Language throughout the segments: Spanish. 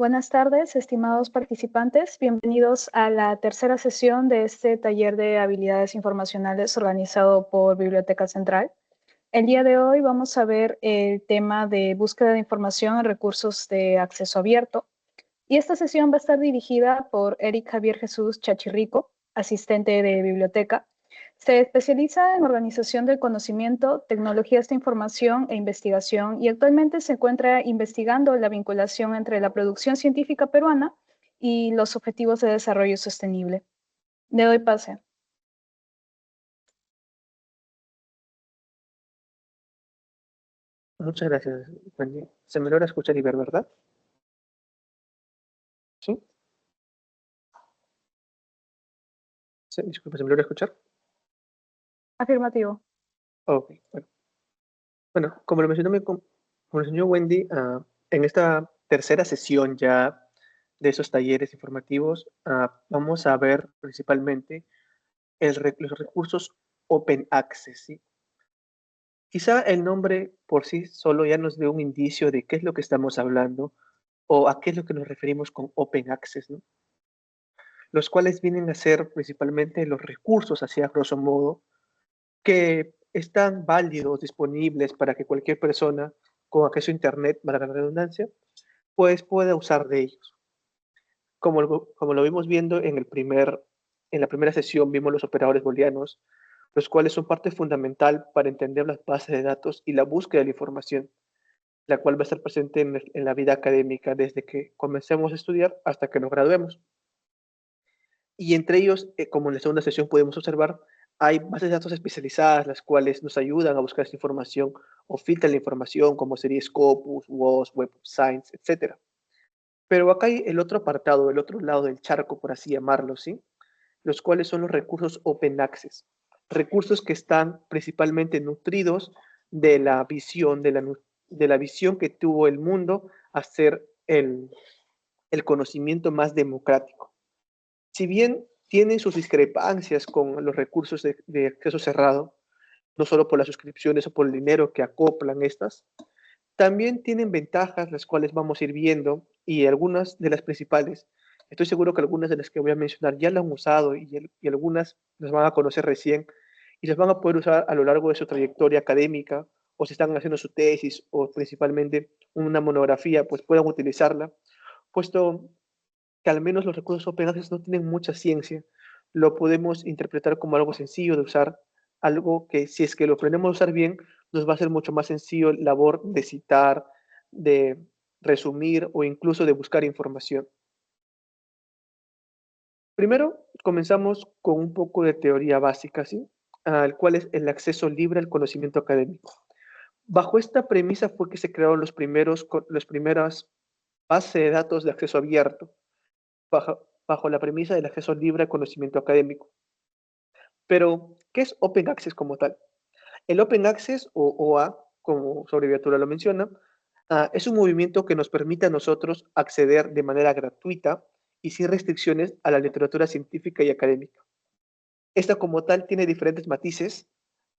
Buenas tardes, estimados participantes. Bienvenidos a la tercera sesión de este taller de habilidades informacionales organizado por Biblioteca Central. El día de hoy vamos a ver el tema de búsqueda de información en recursos de acceso abierto. Y esta sesión va a estar dirigida por Eric Javier Jesús Chachirrico, asistente de biblioteca. Se especializa en organización del conocimiento, tecnologías de información e investigación y actualmente se encuentra investigando la vinculación entre la producción científica peruana y los objetivos de desarrollo sostenible. Le doy pase. Muchas gracias, Wendy. Se me logra escuchar y ver, ¿verdad? ¿Sí? Sí, disculpe, ¿se me logra escuchar? Afirmativo. Ok, bueno. Bueno, como lo mencionó Wendy, en esta tercera sesión ya de esos talleres informativos, vamos a ver principalmente los recursos Open Access, ¿sí? Quizá el nombre por sí solo ya nos dé un indicio de qué es lo que estamos hablando o a qué es lo que nos referimos con Open Access, ¿no? Los cuales vienen a ser principalmente los recursos, así a grosso modo, que están válidos, disponibles para que cualquier persona con acceso a Internet, para la redundancia, pues pueda usar de ellos. Como lo vimos viendo en la primera sesión, vimos los operadores booleanos, los cuales son parte fundamental para entender las bases de datos y la búsqueda de la información, la cual va a estar presente en la vida académica desde que comencemos a estudiar hasta que nos graduemos. Y entre ellos, como en la segunda sesión podemos observar, hay bases de datos especializadas, las cuales nos ayudan a buscar esta información o filtran la información, como sería Scopus, WOS, Web of Science, etc. Pero acá hay el otro apartado, el otro lado del charco, por así llamarlo, ¿sí? Los cuales son los recursos Open Access. Recursos que están principalmente nutridos de la visión, de la visión que tuvo el mundo a ser el conocimiento más democrático. Si bien tienen sus discrepancias con los recursos de acceso cerrado, no solo por las suscripciones o por el dinero que acoplan estas, también tienen ventajas las cuales vamos a ir viendo y algunas de las principales. Estoy seguro que algunas de las que voy a mencionar ya las han usado y algunas las van a conocer recién y las van a poder usar a lo largo de su trayectoria académica o si están haciendo su tesis o principalmente una monografía, pues puedan utilizarla, puesto que al menos los recursos Open Access no tienen mucha ciencia, lo podemos interpretar como algo sencillo de usar, algo que si es que lo aprendemos a usar bien, nos va a ser mucho más sencillo la labor de citar, de resumir o incluso de buscar información. Primero, comenzamos con un poco de teoría básica, ¿sí? Al cual es el acceso libre al conocimiento académico. Bajo esta premisa fue que se crearon las primeras bases de datos de acceso abierto, bajo la premisa del acceso libre al conocimiento académico. Pero, ¿qué es Open Access como tal? El Open Access, o OA, como su abreviatura lo menciona, es un movimiento que nos permite a nosotros acceder de manera gratuita y sin restricciones a la literatura científica y académica. Esta como tal tiene diferentes matices,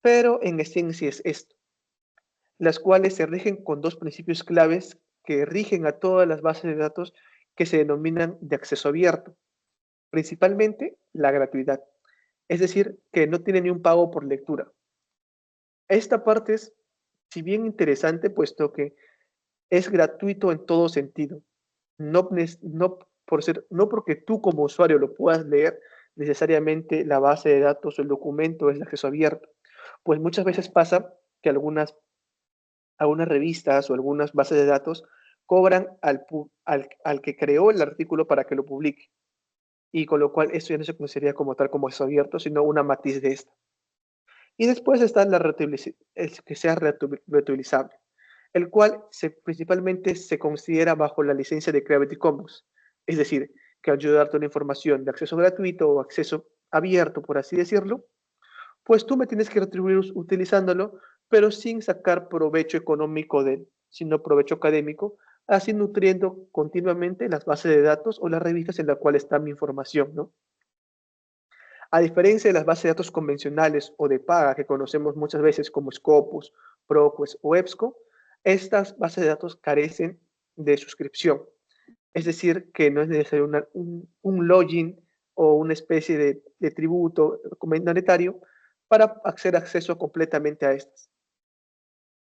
pero en esencia es esto, las cuales se rigen con dos principios claves que rigen a todas las bases de datos que se denominan de acceso abierto, principalmente la gratuidad. Es decir, que no tiene ni un pago por lectura. Esta parte es, si bien interesante, puesto que es gratuito en todo sentido. No porque tú como usuario lo puedas leer, necesariamente la base de datos o el documento es de acceso abierto. Pues muchas veces pasa que algunas revistas o algunas bases de datos cobran al que creó el artículo para que lo publique. Y con lo cual eso ya no se consideraría como tal como acceso abierto, sino una matiz de esta. Y después está el que sea reutilizable, el cual principalmente se considera bajo la licencia de Creative Commons, es decir, que al yo darte una información de acceso gratuito o acceso abierto, por así decirlo, pues tú me tienes que retribuir utilizándolo, pero sin sacar provecho económico de él, sino provecho académico, así nutriendo continuamente las bases de datos o las revistas en las cuales está mi información, ¿no? A diferencia de las bases de datos convencionales o de paga que conocemos muchas veces como Scopus, ProQuest o EBSCO, estas bases de datos carecen de suscripción. Es decir, que no es necesario un login o una especie de tributo monetario para hacer acceso completamente a estas.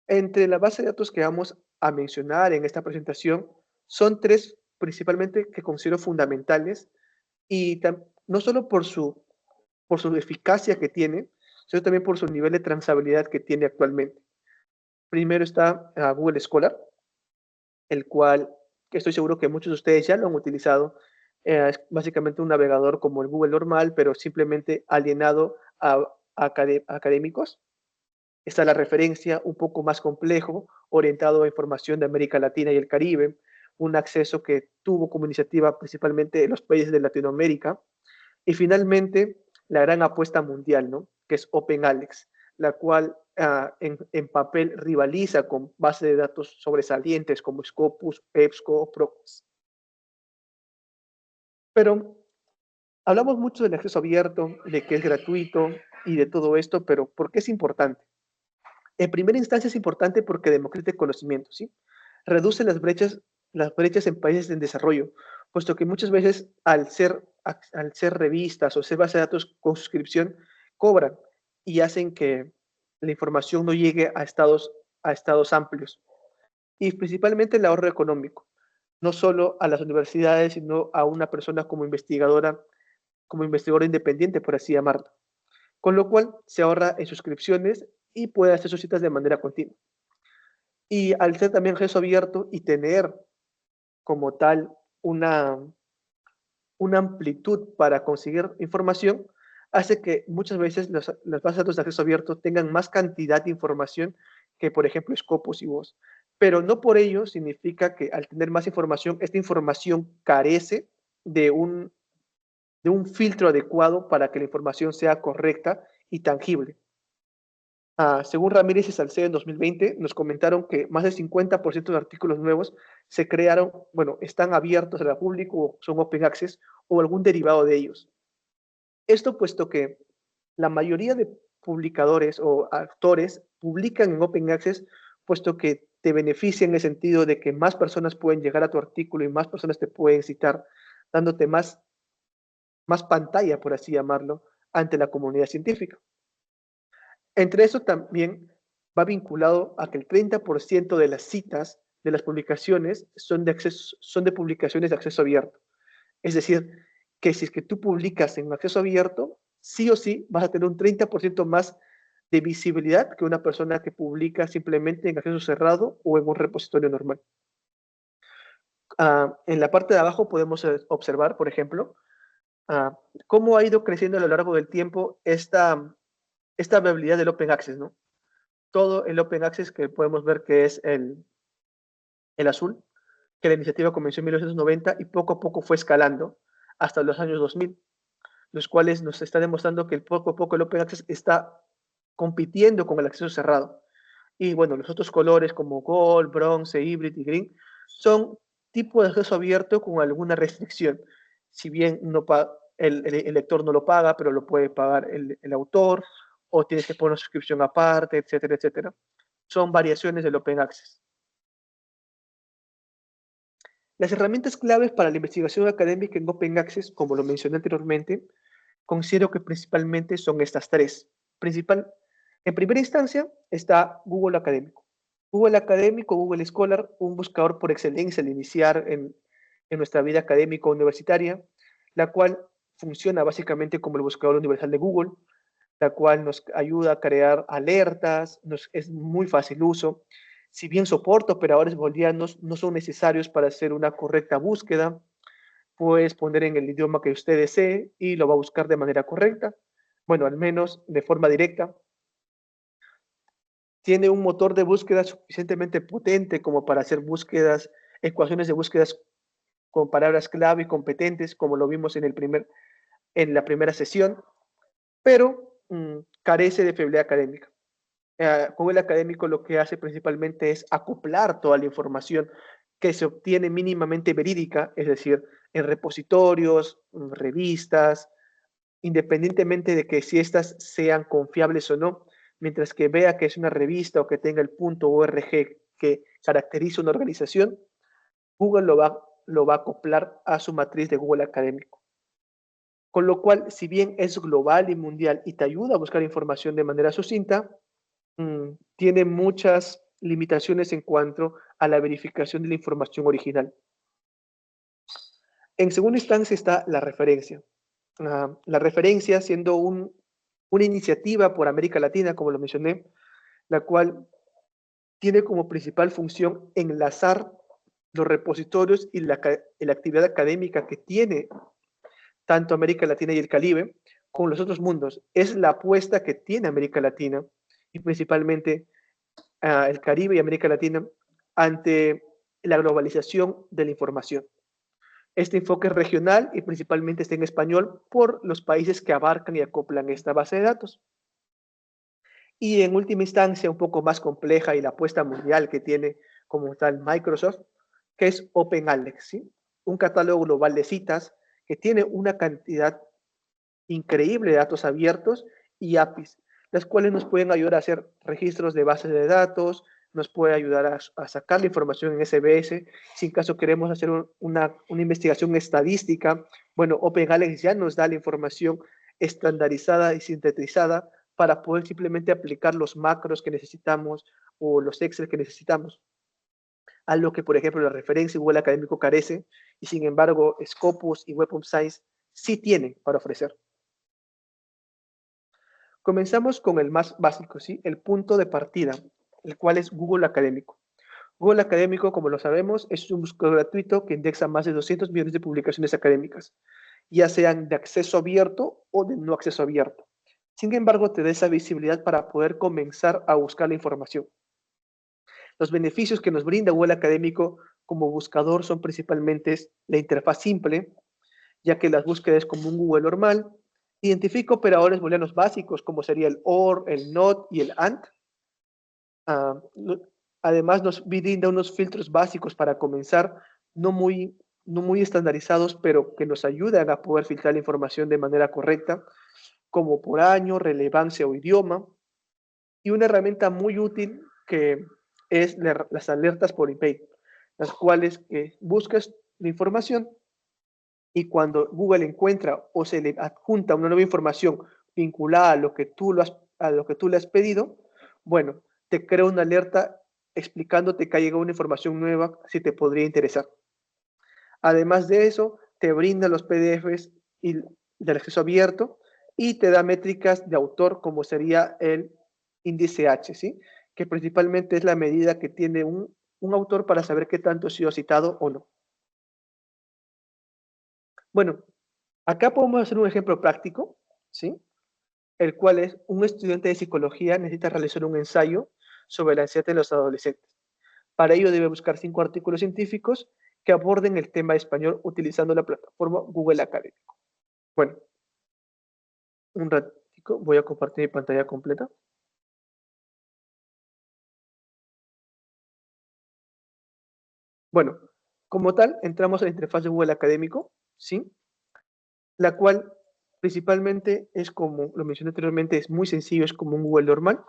Entre la base de datos que vamos a mencionar en esta presentación son tres principalmente que considero fundamentales y no solo por su eficacia que tiene, sino también por su nivel de transabilidad que tiene actualmente. Primero está Google Scholar, el cual estoy seguro que muchos de ustedes ya lo han utilizado. Es básicamente un navegador como el Google normal, pero simplemente alienado a académicos. Está la referencia, un poco más complejo, orientado a información de América Latina y el Caribe, un acceso que tuvo como iniciativa principalmente en los países de Latinoamérica. Y finalmente, la gran apuesta mundial, ¿no? Que es OpenAlex, la cual en papel rivaliza con bases de datos sobresalientes como Scopus, EBSCO o Process. Pero hablamos mucho del acceso abierto, de que es gratuito y de todo esto, pero ¿por qué es importante? En primera instancia es importante porque democratiza el conocimiento, ¿sí? Reduce las brechas en países en desarrollo, puesto que muchas veces al ser revistas o ser base de datos con suscripción, cobran y hacen que la información no llegue a estados amplios. Y principalmente el ahorro económico, no solo a las universidades, sino a una persona como investigadora independiente, por así llamarlo. Con lo cual se ahorra en suscripciones y puede hacer sus citas de manera continua. Y al ser también acceso abierto y tener como tal una, una amplitud para conseguir información, hace que muchas veces las bases de datos de acceso abierto tengan más cantidad de información que, por ejemplo, Scopus y Voz. Pero no por ello significa que al tener más información, esta información carece de de un filtro adecuado para que la información sea correcta y tangible. Según Ramírez y Salcedo en 2020, nos comentaron que más del 50% de artículos nuevos se crearon, bueno, están abiertos al público, son open access o algún derivado de ellos. Esto puesto que la mayoría de publicadores o autores publican en open access, puesto que te beneficia en el sentido de que más personas pueden llegar a tu artículo y más personas te pueden citar, dándote más pantalla, por así llamarlo, ante la comunidad científica. Entre eso también va vinculado a que el 30% de las citas de las publicaciones son de publicaciones de acceso abierto. Es decir, que si es que tú publicas en acceso abierto, sí o sí vas a tener un 30% más de visibilidad que una persona que publica simplemente en acceso cerrado o en un repositorio normal. En la parte de abajo podemos observar, por ejemplo, cómo ha ido creciendo a lo largo del tiempo esta viabilidad del Open Access, ¿no? Todo el Open Access que podemos ver que es el azul, que la iniciativa comenzó en 1990 y poco a poco fue escalando hasta los años 2000, los cuales nos está demostrando que poco a poco el Open Access está compitiendo con el acceso cerrado. Y bueno, los otros colores como Gold, Bronze, Hybrid y Green son tipo de acceso abierto con alguna restricción. Si bien el lector no lo paga, pero lo puede pagar el autor, o tienes que poner una suscripción aparte, etcétera, etcétera. Son variaciones del Open Access. Las herramientas claves para la investigación académica en Open Access, como lo mencioné anteriormente, considero que principalmente son estas tres. En primera instancia está Google Académico. Google Académico, Google Scholar, un buscador por excelencia al iniciar en nuestra vida académica universitaria, la cual funciona básicamente como el buscador universal de Google, la cual nos ayuda a crear alertas, es muy fácil uso. Si bien soporta operadores booleanos, no son necesarios para hacer una correcta búsqueda. Puedes poner en el idioma que usted desee y lo va a buscar de manera correcta. Bueno, al menos de forma directa. Tiene un motor de búsqueda suficientemente potente como para hacer búsquedas, ecuaciones de búsquedas con palabras clave y competentes, como lo vimos en la primera sesión, pero carece de fiabilidad académica. Google Académico lo que hace principalmente es acoplar toda la información que se obtiene mínimamente verídica, es decir, en repositorios, revistas, independientemente de que si estas sean confiables o no, mientras que vea que es una revista o que tenga el punto .org que caracteriza una organización, Google lo va a acoplar a su matriz de Google Académico. Con lo cual, si bien es global y mundial y te ayuda a buscar información de manera sucinta, tiene muchas limitaciones en cuanto a la verificación de la información original. En segunda instancia está la referencia. La referencia siendo una iniciativa por América Latina, como lo mencioné, la cual tiene como principal función enlazar los repositorios y la actividad académica que tiene tanto América Latina y el Caribe con los otros mundos. Es la apuesta que tiene América Latina y principalmente el Caribe y América Latina ante la globalización de la información. Este enfoque es regional y principalmente está en español por los países que abarcan y acoplan esta base de datos. Y en última instancia, un poco más compleja y la apuesta mundial que tiene como tal Microsoft, que es OpenAlex, ¿sí? Un catálogo global de citas que tiene una cantidad increíble de datos abiertos y APIs, las cuales nos pueden ayudar a hacer registros de bases de datos, nos puede ayudar a sacar la información en SBS. Si en caso queremos hacer una investigación estadística, bueno, OpenAlex ya nos da la información estandarizada y sintetizada para poder simplemente aplicar los macros que necesitamos o los Excel que necesitamos. Algo que, por ejemplo, la referencia Google Académico carece y, sin embargo, Scopus y Web of Science sí tienen para ofrecer. Comenzamos con el más básico, ¿sí? El punto de partida, el cual es Google Académico. Google Académico, como lo sabemos, es un buscador gratuito que indexa más de 200 millones de publicaciones académicas, ya sean de acceso abierto o de no acceso abierto. Sin embargo, te da esa visibilidad para poder comenzar a buscar la información. Los beneficios que nos brinda Google Académico como buscador son principalmente la interfaz simple, ya que las búsquedas es como un Google normal. Identifica operadores booleanos básicos como sería el OR, el NOT y el AND. Además nos brinda unos filtros básicos para comenzar, no muy estandarizados, pero que nos ayudan a poder filtrar la información de manera correcta, como por año, relevancia o idioma. Y una herramienta muy útil que es las alertas por email, las cuales buscas la información y cuando Google encuentra o se le adjunta una nueva información vinculada a lo que tú le has pedido, bueno, te crea una alerta explicándote que ha llegado una información nueva si te podría interesar. Además de eso, te brinda los PDFs y del acceso abierto y te da métricas de autor como sería el índice H, ¿sí? Que principalmente es la medida que tiene un autor para saber qué tanto ha sido citado o no. Bueno, acá podemos hacer un ejemplo práctico, ¿sí? El cual es un estudiante de psicología necesita realizar un ensayo sobre la ansiedad en los adolescentes. Para ello debe buscar 5 artículos científicos que aborden el tema español utilizando la plataforma Google Académico. Bueno, un ratico, voy a compartir mi pantalla completa. Bueno, como tal, entramos a la interfaz de Google Académico, ¿sí? La cual principalmente es como lo mencioné anteriormente, es muy sencillo, es como un Google normal.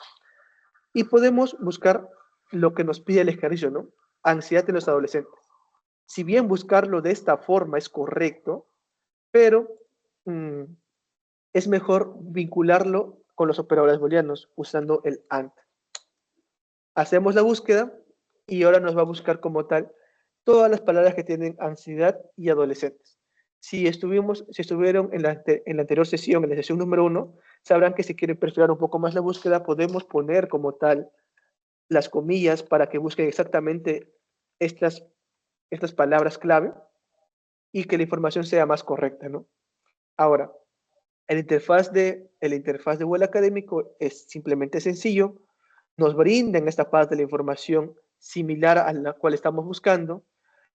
Y podemos buscar lo que nos pide el ejercicio, ¿no? Ansiedad en los adolescentes. Si bien buscarlo de esta forma es correcto, pero es mejor vincularlo con los operadores booleanos usando el AND. Hacemos la búsqueda y ahora nos va a buscar como tal todas las palabras que tienen ansiedad y adolescentes. Si estuvieron en la anterior sesión, en la sesión número 1, sabrán que si quieren perfilar un poco más la búsqueda, podemos poner como tal las comillas para que busquen exactamente estas palabras clave y que la información sea más correcta, ¿no? Ahora, el interfaz de Google Académico es simplemente sencillo, nos brinda en esta parte de la información similar a la cual estamos buscando.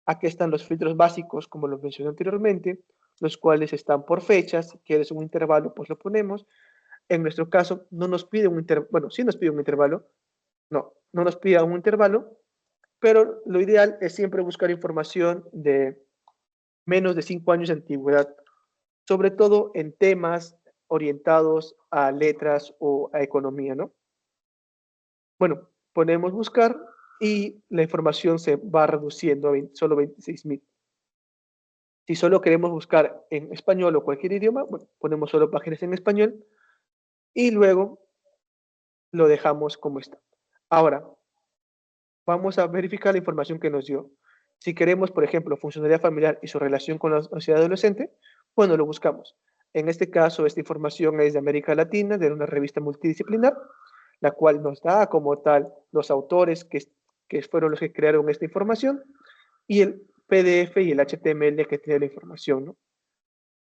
Aquí están los filtros básicos, como los mencioné anteriormente, los cuales están por fechas. Si quieres un intervalo, pues lo ponemos. En nuestro caso, no nos pide un intervalo, bueno, sí nos pide un intervalo, no nos pide un intervalo, pero lo ideal es siempre buscar información de menos de 5 años de antigüedad, sobre todo en temas orientados a letras o a economía, ¿no? Bueno, ponemos buscar y la información se va reduciendo a solo 26,000. Si solo queremos buscar en español o cualquier idioma, bueno, ponemos solo páginas en español y luego lo dejamos como está. Ahora, vamos a verificar la información que nos dio. Si queremos, por ejemplo, funcionalidad familiar y su relación con la sociedad adolescente, bueno, lo buscamos. En este caso, esta información es de América Latina, de una revista multidisciplinar, la cual nos da como tal los autores que fueron los que crearon esta información y el PDF y el HTML que tiene la información, ¿no?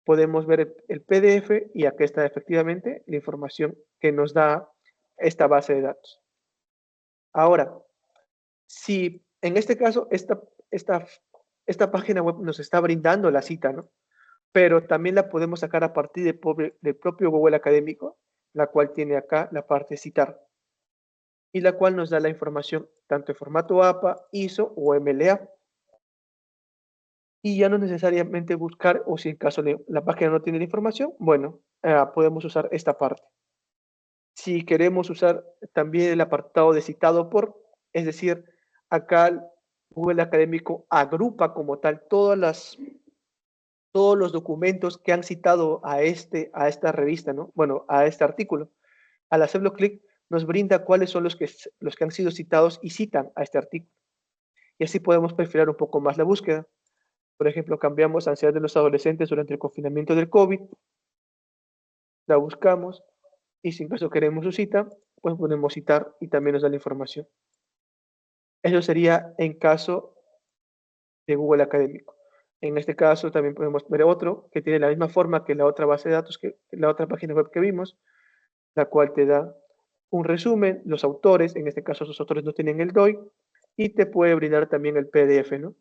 Podemos ver el PDF y aquí está efectivamente la información que nos da esta base de datos. Ahora, si en este caso esta página web nos está brindando la cita, ¿no? Pero también la podemos sacar a partir del propio Google Académico, la cual tiene acá la parte citar, y la cual nos da la información tanto en formato APA, ISO o MLA. Y ya no es necesariamente buscar, o si en caso la página no tiene la información, bueno, podemos usar esta parte. Si queremos usar también el apartado de citado por, es decir, acá Google Académico agrupa como tal todos los documentos que han citado a esta revista, ¿no? Bueno, a este artículo. Al hacerlo clic, nos brinda cuáles son los que han sido citados y citan a este artículo. Y así podemos perfilar un poco más la búsqueda. Por ejemplo, cambiamos ansiedad de los adolescentes durante el confinamiento del COVID, la buscamos, y si en caso queremos su cita, pues podemos citar y también nos da la información. Eso sería en caso de Google Académico. En este caso también podemos ver otro que tiene la misma forma que la otra base de datos, que la otra página web que vimos, la cual te da un resumen, los autores, en este caso los autores no tienen el DOI, y te puede brindar también el PDF, ¿no?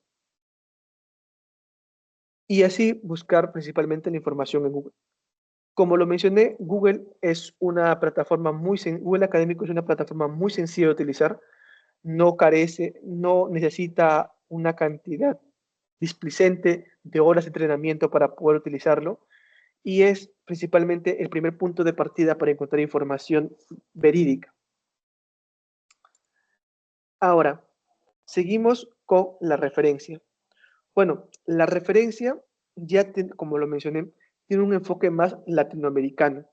Y así buscar principalmente la información en Google. Como lo mencioné, Google Académico es una plataforma muy sencilla de utilizar, no necesita una cantidad displicente de horas de entrenamiento para poder utilizarlo y es principalmente el primer punto de partida para encontrar información verídica. Ahora, seguimos con la referencia. Bueno, la referencia, como lo mencioné, tiene un enfoque más latinoamericano.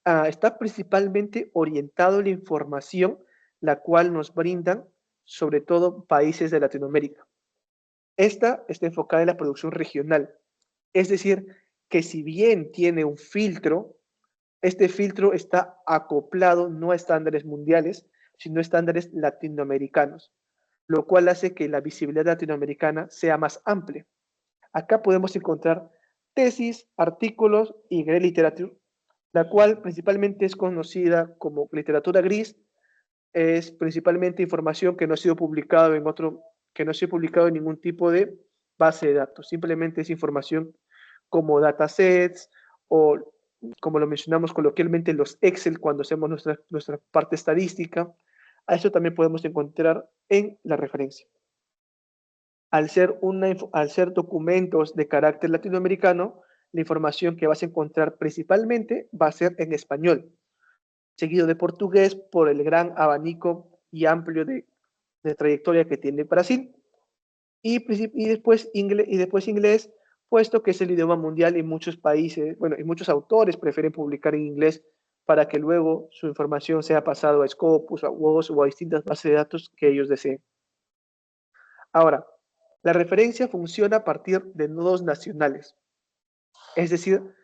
Está principalmente orientado a la información la cual nos brindan sobre todo países de Latinoamérica. Esta está enfocada en la producción regional, es decir, que si bien tiene un filtro, este filtro está acoplado no a estándares mundiales, sino a estándares latinoamericanos, lo cual hace que la visibilidad latinoamericana sea más amplia. Acá podemos encontrar tesis, artículos y grey literature, la cual principalmente es conocida como literatura gris, es principalmente información que no ha sido publicado en ningún tipo de base de datos, simplemente es información como datasets o como lo mencionamos coloquialmente los Excel cuando hacemos nuestra parte estadística. A eso también podemos encontrar en la referencia. Al ser documentos de carácter latinoamericano, la información que vas a encontrar principalmente va a ser en español, seguido de portugués por el gran abanico y amplio de trayectoria que tiene Brasil, y después inglés, puesto que es el idioma mundial y muchos países, bueno, y muchos autores prefieren publicar en inglés para que luego su información sea pasado a Scopus, a WOS o a distintas bases de datos que ellos deseen. Ahora, la referencia funciona a partir de nodos nacionales, es decir,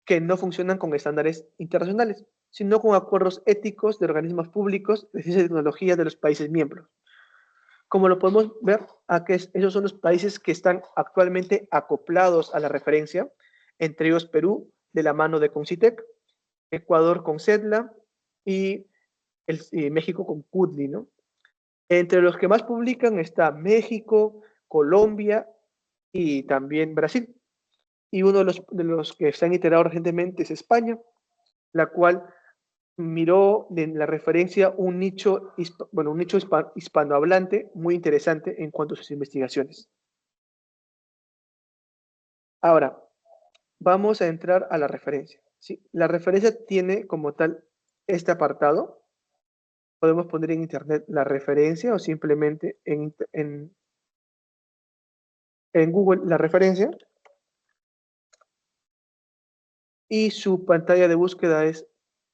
que no funcionan con estándares internacionales, sino con acuerdos éticos de organismos públicos de ciencia y tecnología de los países miembros. Como lo podemos ver, esos son los países que están actualmente acoplados a la referencia, entre ellos Perú, de la mano de Concitec, Ecuador con CEDLA y México con CUDLI, ¿no? Entre los que más publican está México, Colombia y también Brasil. Y uno de los que se han iterado recientemente es España, la cual miró en la referencia un nicho hispanohablante muy interesante en cuanto a sus investigaciones. Ahora, vamos a entrar a la referencia, ¿sí? La referencia tiene como tal este apartado. Podemos poner en internet la referencia o simplemente en Google la referencia. y su pantalla de búsqueda es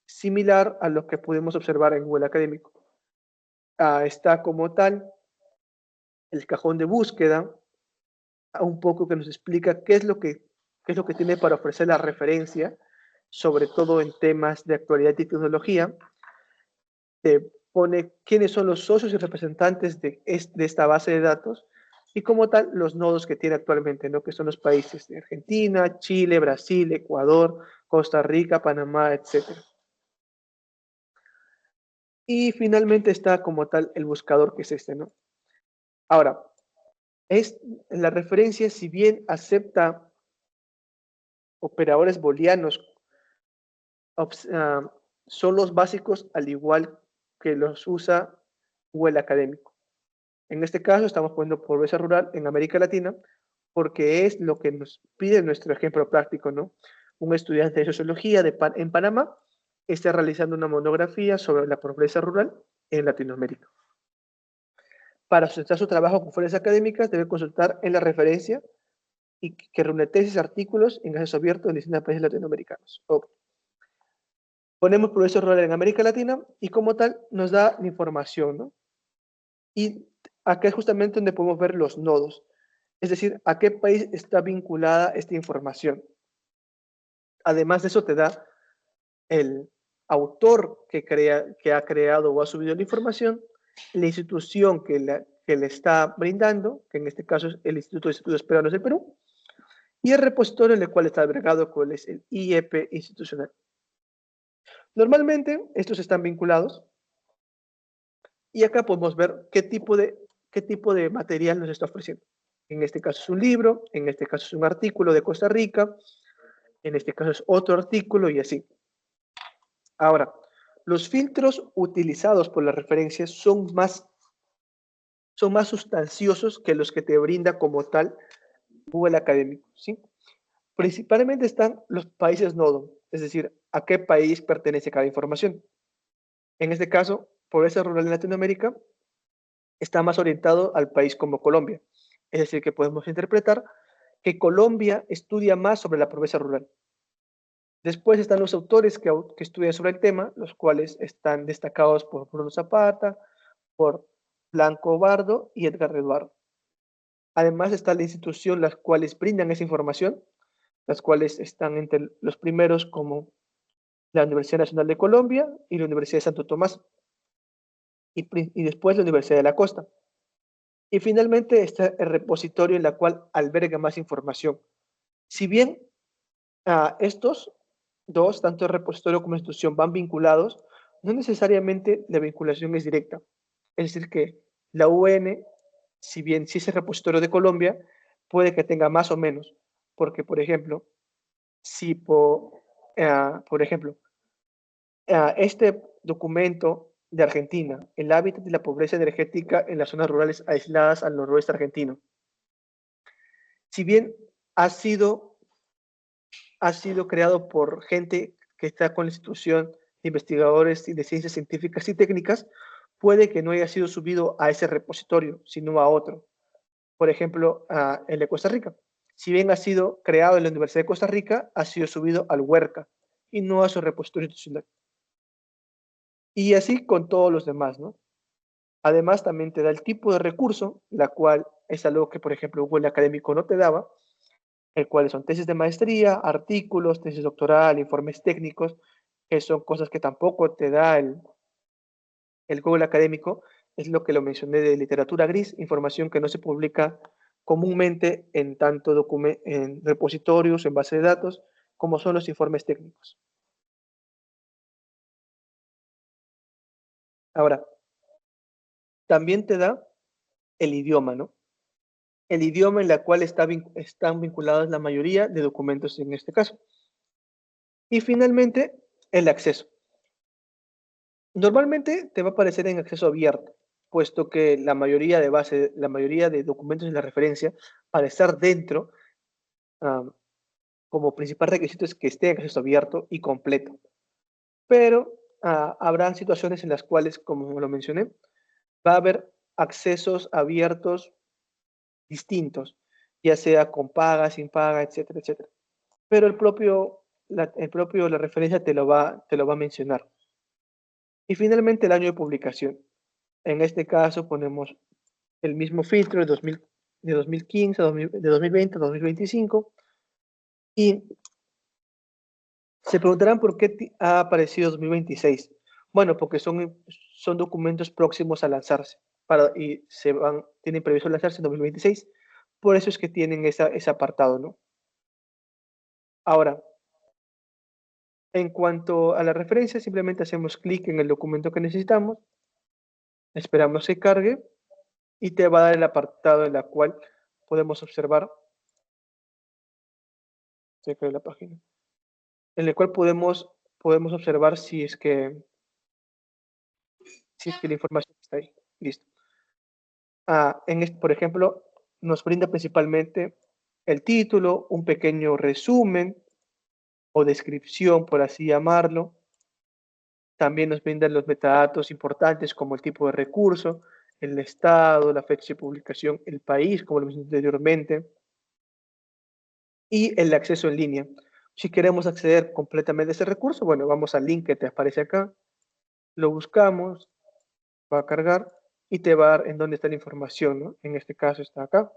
similar a lo que podemos observar en Google Académico. Está como tal el cajón de búsqueda, un poco que nos explica qué es lo que tiene para ofrecer la referencia, sobre todo en temas de actualidad y tecnología. Te pone quiénes son los socios y representantes de esta base de datos y como tal los nodos que tiene actualmente, ¿no? Que son los países de Argentina, Chile, Brasil, Ecuador, Costa Rica, Panamá, etc. Y finalmente está como tal el buscador, que es este, ¿no? Ahora, la referencia, si bien acepta operadores booleanos, son los básicos al igual que los usa Google Académico. En este caso estamos poniendo pobreza rural en América Latina porque es lo que nos pide nuestro ejemplo práctico, ¿no? Un estudiante de sociología en Panamá está realizando una monografía sobre la pobreza rural en Latinoamérica. Para sustentar su trabajo con fuentes académicas debe consultar en la referencia y que reúne tesis, artículos en acceso abierto en distintos países latinoamericanos. Okay. Ponemos pobreza rural en América Latina y como tal nos da la información, ¿no? Y acá es justamente donde podemos ver los nodos, es decir, a qué país está vinculada esta información. Además de eso te da el autor que ha creado o ha subido la información, la institución que le está brindando, que en este caso es el Instituto de Estudios Peruanos del Perú, y el repositorio en el cual está agregado, cuál es el IEP institucional. Normalmente estos están vinculados y acá podemos ver qué tipo de material nos está ofreciendo. En este caso es un libro, en este caso es un artículo de Costa Rica, en este caso es otro artículo y así. Ahora, los filtros utilizados por las referencias son más sustanciosos que los que te brinda como tal Google Académico, ¿sí? Principalmente están los países nodo, es decir, a qué país pertenece cada información. En este caso, pobreza rural en Latinoamérica está más orientado al país como Colombia. Es decir, que podemos interpretar que Colombia estudia más sobre la pobreza rural. Después están los autores que estudian sobre el tema, los cuales están destacados por Bruno Zapata, por Blanco Bardo y Edgar Eduardo. Además está la institución las cuales brindan esa información, las cuales están entre los primeros como la Universidad Nacional de Colombia y la Universidad de Santo Tomás, y después la Universidad de la Costa. Y finalmente está el repositorio en la cual alberga más información. Si bien estos dos, tanto el repositorio como la institución, van vinculados, no necesariamente la vinculación es directa. Es decir, que la UN, si bien sí es el repositorio de Colombia, puede que tenga más o menos, porque, por ejemplo, si por ejemplo, este documento de Argentina, el hábitat de la pobreza energética en las zonas rurales aisladas al noroeste argentino, si bien ha sido creado por gente que está con la institución de investigadores y de ciencias científicas y técnicas, puede que no haya sido subido a ese repositorio, sino a otro. Por ejemplo, el de Costa Rica. Si bien ha sido creado en la Universidad de Costa Rica, ha sido subido al Huerca y no a su repositorio institucional. Y así con todos los demás, ¿no? Además, también te da el tipo de recurso, la cual es algo que, por ejemplo, Google Académico no te daba, el cual son tesis de maestría, artículos, tesis doctoral, informes técnicos, que son cosas que tampoco te da el Google Académico, es lo que lo mencioné de literatura gris, información que no se publica comúnmente en tanto en repositorios, en base de datos, como son los informes técnicos. Ahora, también te da el idioma, ¿no? El idioma en la cual están vinculados la mayoría de documentos en este caso. Y finalmente, el acceso. Normalmente te va a aparecer en acceso abierto, puesto que la mayoría de documentos en la referencia, para estar dentro, como principal requisito es que esté en acceso abierto y completo. Pero habrán situaciones en las cuales, como lo mencioné, va a haber accesos abiertos distintos, ya sea con paga, sin paga, etcétera, etcétera. Pero el propio la referencia te lo va a mencionar. Y finalmente el año de publicación. En este caso ponemos el mismo filtro de 2015, de 2020 a 2025. Y se preguntarán por qué ha aparecido 2026. Bueno, porque son documentos próximos a lanzarse y tienen previsto lanzarse en 2026. Por eso es que tienen ese apartado, ¿no? Ahora, en cuanto a la referencia, simplemente hacemos clic en el documento que necesitamos, esperamos que cargue y te va a dar el apartado en el cual podemos observar, se cae la página, en el cual podemos observar si es que la información está ahí. Listo. Por ejemplo, nos brinda principalmente el título, un pequeño resumen o descripción, por así llamarlo. También nos brindan los metadatos importantes como el tipo de recurso, el estado, la fecha de publicación, el país, como lo mencioné anteriormente, y el acceso en línea. Si queremos acceder completamente a ese recurso, bueno, vamos al link que te aparece acá, lo buscamos, va a cargar y te va a dar en dónde está la información, ¿no? En este caso está acá.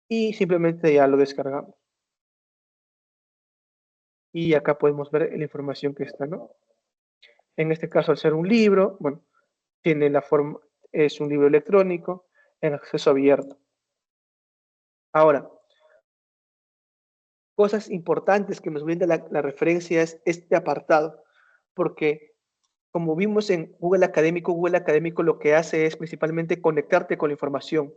Y simplemente ya lo descargamos. Y acá podemos ver la información que está, ¿no? En este caso, al ser un libro, bueno, tiene la forma, es un libro electrónico en acceso abierto. Ahora, cosas importantes que nos brinda la referencia es este apartado, porque como vimos en Google Académico lo que hace es principalmente conectarte con la información,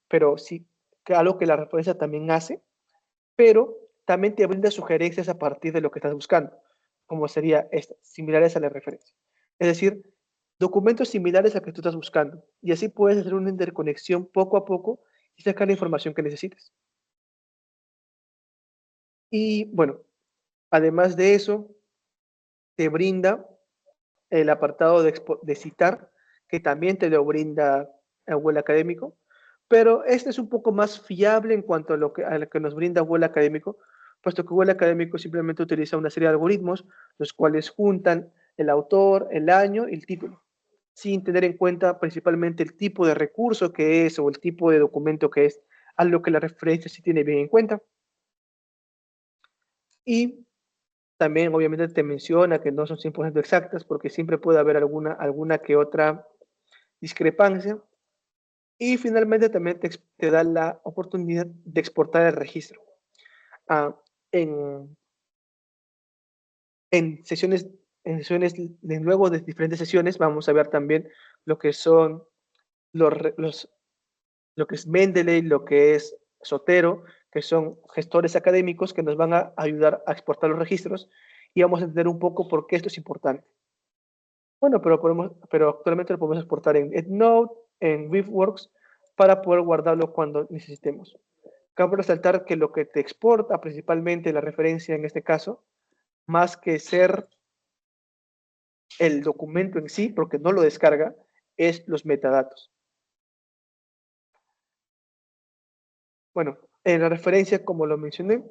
pero sí, algo que la referencia también hace, pero también te brinda sugerencias a partir de lo que estás buscando, como sería similares a la referencia. Es decir, documentos similares a que tú estás buscando, y así puedes hacer una interconexión poco a poco y sacar la información que necesites. Y bueno, además de eso, te brinda el apartado de citar, que también te lo brinda Google Académico, pero este es un poco más fiable en cuanto a lo que nos brinda Google Académico, puesto que Google Académico simplemente utiliza una serie de algoritmos, los cuales juntan el autor, el año y el título, sin tener en cuenta principalmente el tipo de recurso que es o el tipo de documento que es, algo que la referencia sí tiene bien en cuenta. Y también obviamente te menciona que no son 100% exactas porque siempre puede haber alguna que otra discrepancia. Y finalmente también te da la oportunidad de exportar el registro. En sesiones, luego de diferentes sesiones, vamos a ver también lo que son lo que es Mendeley, lo que es Zotero, que son gestores académicos que nos van a ayudar a exportar los registros y vamos a entender un poco por qué esto es importante. Bueno, pero actualmente lo podemos exportar en EndNote, en Weaveworks, para poder guardarlo cuando necesitemos. Cabe resaltar que lo que te exporta, principalmente la referencia en este caso, más que ser el documento en sí, porque no lo descarga, es los metadatos. Bueno, en la referencia, como lo mencioné,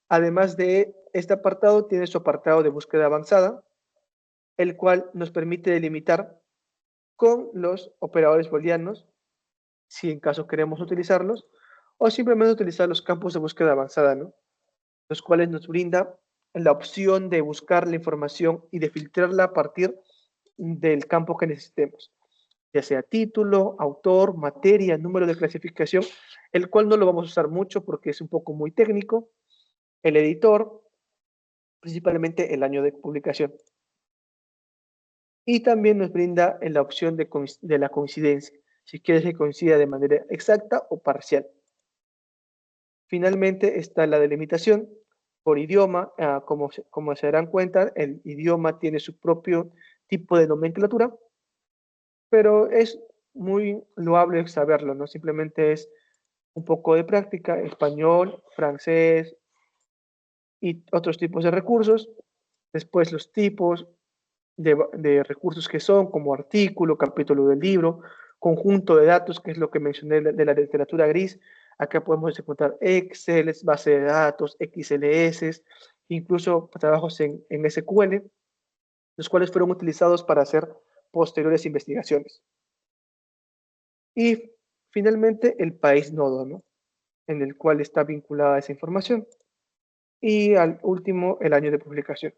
además de este apartado, tiene su apartado de búsqueda avanzada, el cual nos permite delimitar con los operadores booleanos, si en caso queremos utilizarlos, o simplemente utilizar los campos de búsqueda avanzada, ¿no? Los cuales nos brinda la opción de buscar la información y de filtrarla a partir del campo que necesitemos, ya sea título, autor, materia, número de clasificación, el cual no lo vamos a usar mucho porque es un poco muy técnico, el editor, principalmente el año de publicación. Y también nos brinda la opción de la coincidencia, si quieres que coincida de manera exacta o parcial. Finalmente está la delimitación por idioma. Como se darán cuenta, el idioma tiene su propio tipo de nomenclatura, pero es muy loable saberlo, ¿no? Simplemente es un poco de práctica, español, francés y otros tipos de recursos. Después los tipos de recursos que son, como artículo, capítulo del libro, conjunto de datos, que es lo que mencioné de la literatura gris. Acá podemos encontrar Excel, base de datos, XLS, incluso trabajos en SQL, los cuales fueron utilizados para hacer posteriores investigaciones. Y finalmente el país nodo, ¿no?, en el cual está vinculada esa información. Y al último, el año de publicación.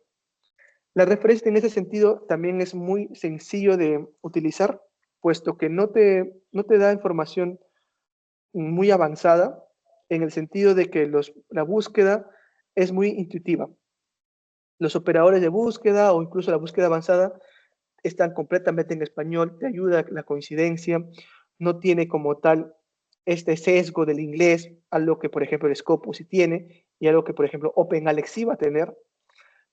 La referencia en ese sentido también es muy sencillo de utilizar, puesto que no te da información muy avanzada, en el sentido de que la búsqueda es muy intuitiva. Los operadores de búsqueda o incluso la búsqueda avanzada están completamente en español, te ayuda la coincidencia, no tiene como tal este sesgo del inglés, algo que por ejemplo el Scopus sí tiene y algo que por ejemplo OpenAlex sí va a tener,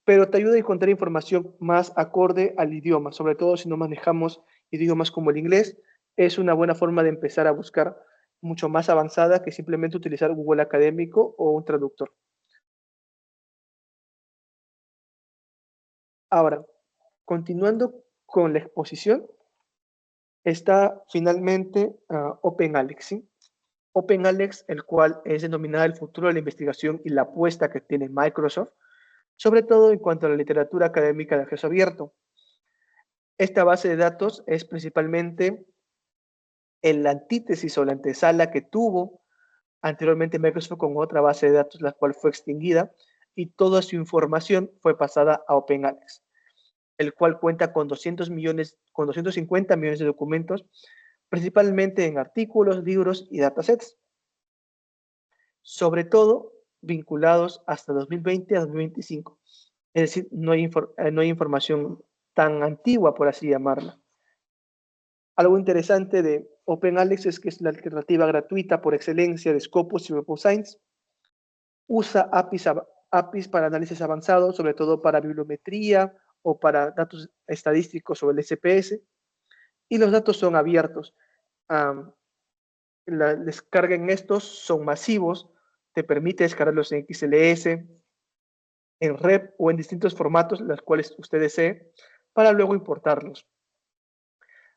pero te ayuda a encontrar información más acorde al idioma, sobre todo si no manejamos idiomas como el inglés, es una buena forma de empezar a buscar mucho más avanzada que simplemente utilizar Google Académico o un traductor. Ahora, continuando con la exposición, está finalmente OpenAlex, ¿sí? OpenAlex, el cual es denominada el futuro de la investigación y la apuesta que tiene Microsoft, sobre todo en cuanto a la literatura académica de acceso abierto. Esta base de datos es principalmente la antítesis o la antesala que tuvo anteriormente Microsoft con otra base de datos, la cual fue extinguida, y toda su información fue pasada a OpenAlex, el cual cuenta con 250 millones de documentos, principalmente en artículos, libros y datasets, sobre todo vinculados hasta 2020 a 2025. Es decir, no hay información tan antigua, por así llamarla. Algo interesante de OpenAlex es que es la alternativa gratuita por excelencia de Scopus y Web of Science. Usa APIs para análisis avanzados, sobre todo para bibliometría o para datos estadísticos sobre el SPS. Y los datos son abiertos. La descarga en estos son masivos, te permite descargarlos en XLS, en REP o en distintos formatos, los cuales usted desee, para luego importarlos.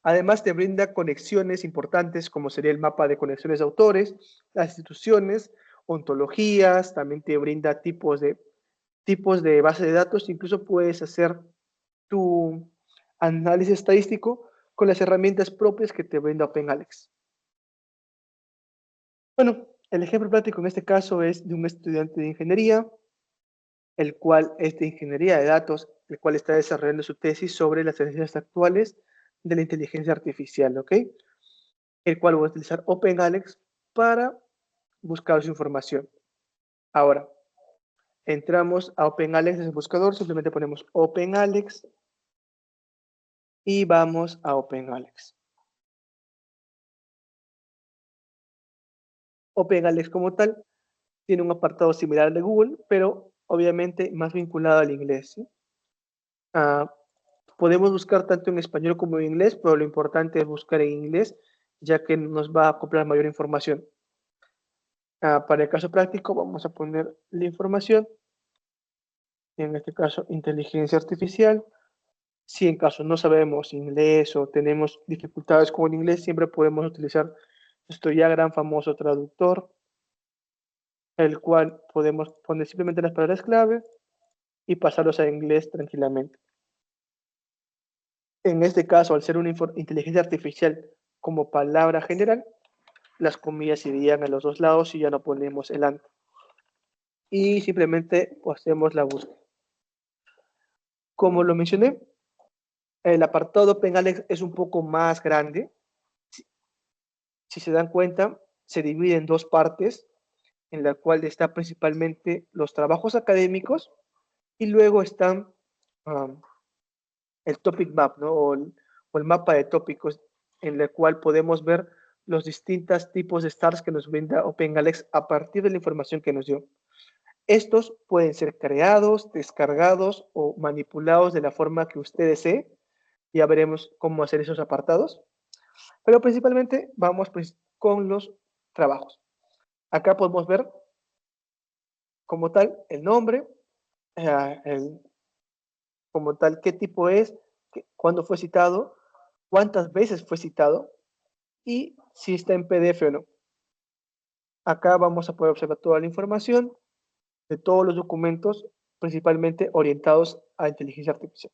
Además, te brinda conexiones importantes, como sería el mapa de conexiones de autores, las instituciones, ontologías, también te brinda tipos de base de datos, incluso puedes hacer tu análisis estadístico con las herramientas propias que te brinda OpenAlex. Bueno, el ejemplo práctico en este caso es de un estudiante de ingeniería, el cual es de ingeniería de datos, el cual está desarrollando su tesis sobre las tendencias actuales de la inteligencia artificial, ¿ok? El cual va a utilizar OpenAlex para buscar su información. Ahora, entramos a OpenAlex desde el buscador, simplemente ponemos OpenAlex y vamos a OpenAlex. OpenAlex como tal tiene un apartado similar al de Google, pero obviamente más vinculado al inglés, ¿sí? Podemos buscar tanto en español como en inglés, pero lo importante es buscar en inglés, ya que nos va a acoplar mayor información. Para el caso práctico, vamos a poner la información, en este caso, inteligencia artificial. Si en caso no sabemos inglés o tenemos dificultades con el inglés, siempre podemos utilizar nuestro ya gran famoso traductor, el cual podemos poner simplemente las palabras clave y pasarlos a inglés tranquilamente. En este caso, al ser una inteligencia artificial como palabra general, las comillas irían a los dos lados y ya no ponemos el and. Y simplemente hacemos la búsqueda. Como lo mencioné, el apartado OpenAlex es un poco más grande. Si se dan cuenta, se divide en dos partes, en la cual está principalmente los trabajos académicos y luego están el topic map, ¿no? o el mapa de tópicos, en el cual podemos ver los distintos tipos de stars que nos brinda OpenAlex a partir de la información que nos dio. Estos pueden ser creados, descargados o manipulados de la forma que usted desee. Ya veremos cómo hacer esos apartados. Pero principalmente vamos pues con los trabajos. Acá podemos ver como tal el nombre, como tal qué tipo es, cuándo fue citado, cuántas veces fue citado y si está en PDF o no. Acá vamos a poder observar toda la información de todos los documentos principalmente orientados a inteligencia artificial.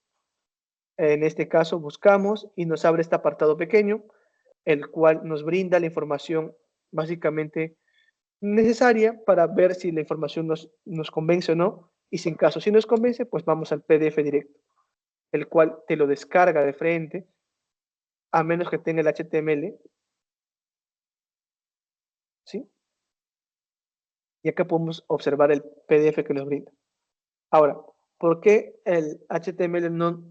En este caso buscamos y nos abre este apartado pequeño, el cual nos brinda la información básicamente necesaria para ver si la información nos convence o no, y si en caso sí nos convence, pues vamos al PDF directo, el cual te lo descarga de frente, a menos que tenga el HTML, ¿sí? Y acá podemos observar el PDF que nos brinda. Ahora, ¿por qué el HTML no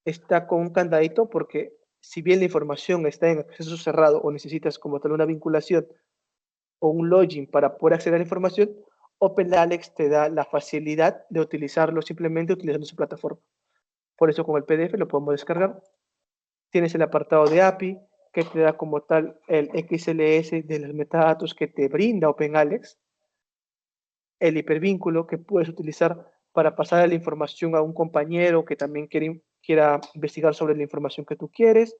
está con un candadito? Porque si bien la información está en acceso cerrado o necesitas como tal una vinculación o un login para poder acceder a la información, OpenAlex te da la facilidad de utilizarlo simplemente utilizando su plataforma. Por eso con el PDF lo podemos descargar. Tienes el apartado de API que te da como tal el XLS de los metadatos que te brinda OpenAlex, el hipervínculo que puedes utilizar para pasar la información a un compañero que también quiera investigar sobre la información que tú quieres.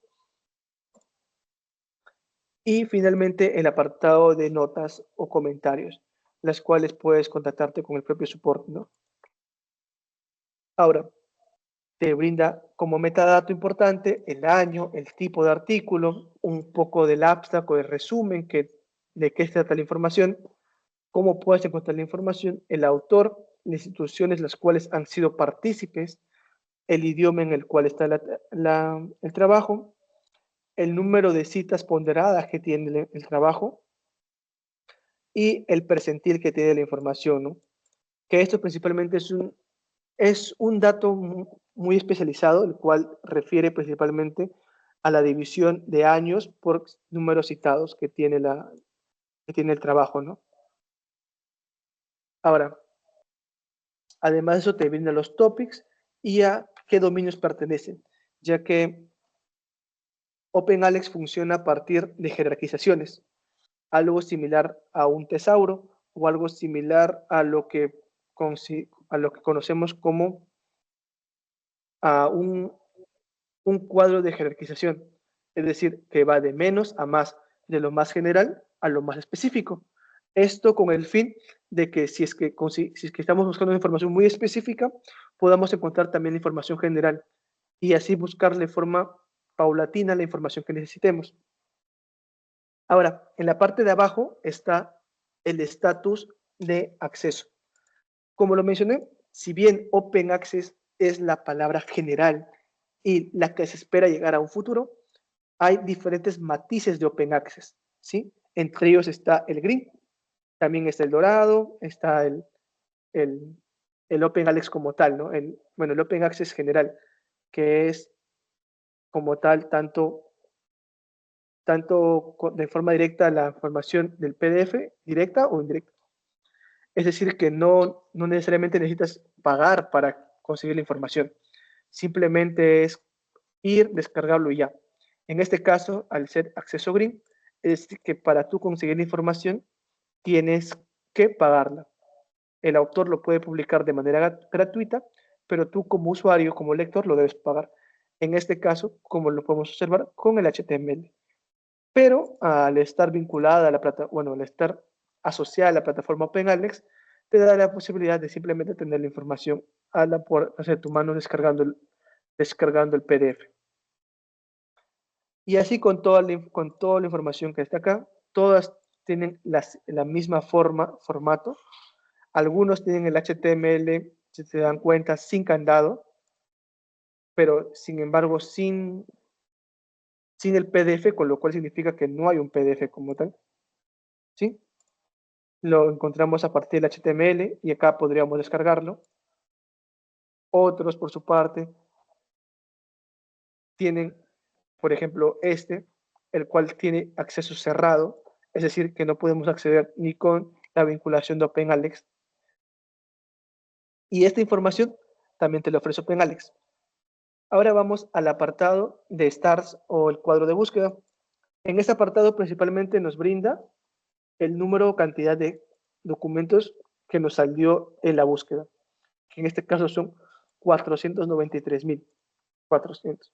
Y finalmente el apartado de notas o comentarios, las cuales puedes contactarte con el propio soporte, ¿no? Ahora, te brinda como metadato importante el año, el tipo de artículo, un poco del abstract o el resumen de qué se trata la información, cómo puedes encontrar la información, el autor, las instituciones las cuales han sido partícipes, el idioma en el cual está el trabajo, el número de citas ponderadas que tiene el trabajo y el percentil que tiene la información, ¿no? Que esto principalmente es un dato muy especializado, el cual refiere principalmente a la división de años por números citados que tiene el trabajo, ¿no? Ahora, además de eso te brinda los topics y a qué dominios pertenecen, ya que OpenAlex funciona a partir de jerarquizaciones, algo similar a un tesauro o algo similar a lo que conocemos como a un cuadro de jerarquización, es decir, que va de menos a más, de lo más general a lo más específico. Esto con el fin de que si es que estamos buscando una información muy específica, podamos encontrar también la información general y así buscar de forma paulatina la información que necesitemos. Ahora, en la parte de abajo está el estatus de acceso. Como lo mencioné, si bien Open Access es la palabra general y la que se espera llegar a un futuro, hay diferentes matices de Open Access, ¿sí? Entre ellos está el green, también está el dorado, está el Open Access como tal, ¿no? El Open Access general, que es como tal tanto de forma directa la información del PDF, directa o indirecta. Es decir, que no necesariamente necesitas pagar para conseguir la información. Simplemente es ir, descargarlo y ya. En este caso, al ser acceso green, es que para tú conseguir la información tienes que pagarla. El autor lo puede publicar de manera gratuita, pero tú como usuario, como lector, lo debes pagar. En este caso, como lo podemos observar con el HTML. Pero al estar vinculada a la plataforma, bueno, al estar asociada a la plataforma OpenAlex, te da la posibilidad de simplemente tener la información hacia tu mano descargando el PDF. Y así con toda la información que está acá, todas tienen la misma formato. Algunos tienen el HTML, si se dan cuenta, sin candado, pero sin embargo sin el PDF, con lo cual significa que no hay un PDF como tal, ¿sí? Lo encontramos a partir del HTML y acá podríamos descargarlo. Otros, por su parte, tienen, por ejemplo, el cual tiene acceso cerrado, es decir, que no podemos acceder ni con la vinculación de OpenAlex. Y esta información también te la ofrece OpenAlex. Ahora vamos al apartado de stars o el cuadro de búsqueda. En este apartado principalmente nos brinda el número o cantidad de documentos que nos salió en la búsqueda, que en este caso son 493.400.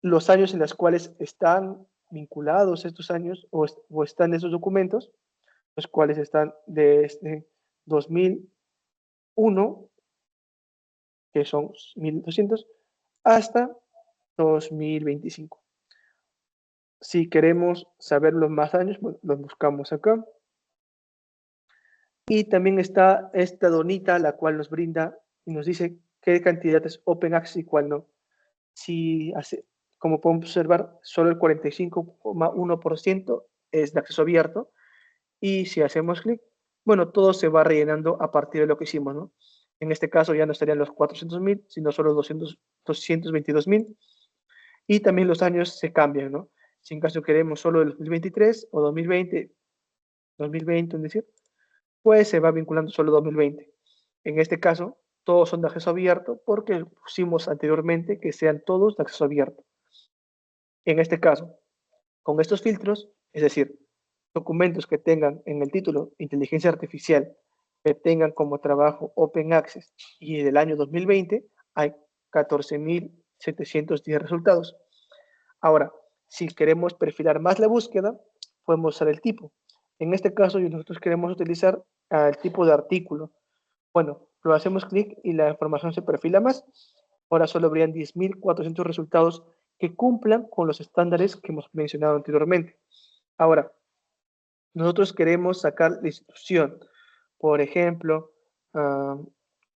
Los años en los cuales están vinculados estos años o están esos documentos, los cuales están desde 2001 que son 1.200, hasta 2025. Si queremos saber los más años, bueno, los buscamos acá. Y también está esta donita, la cual nos brinda y nos dice qué cantidad es Open Access y cuál no. Si hace, como podemos observar, solo el 45,1% es de acceso abierto. Y si hacemos clic, bueno, todo se va rellenando a partir de lo que hicimos, ¿no? En este caso ya no estarían los 400.000, sino solo 222.000. Y también los años se cambian, ¿no? Si en caso queremos solo el 2023 o 2020, es decir, pues se va vinculando solo 2020. En este caso, todos son de acceso abierto porque pusimos anteriormente que sean todos de acceso abierto. En este caso, con estos filtros, es decir, documentos que tengan en el título inteligencia artificial, que tengan como trabajo Open Access y del año 2020, hay 14.710 resultados. Ahora, si queremos perfilar más la búsqueda, podemos usar el tipo. En este caso, nosotros queremos utilizar el tipo de artículo. Bueno, lo hacemos clic y la información se perfila más. Ahora solo habrían 10.400 resultados que cumplan con los estándares que hemos mencionado anteriormente. Ahora, nosotros queremos sacar la institución, por ejemplo,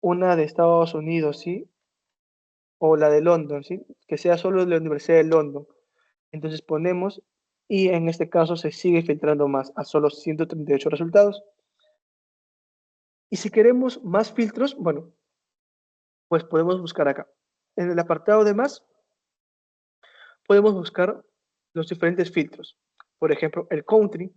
una de Estados Unidos, ¿sí? O la de London, ¿sí? Que sea solo de la Universidad de London. Entonces ponemos, y en este caso se sigue filtrando más, a solo 138 resultados. Y si queremos más filtros, bueno, pues podemos buscar acá. En el apartado de más, podemos buscar los diferentes filtros. Por ejemplo, el country,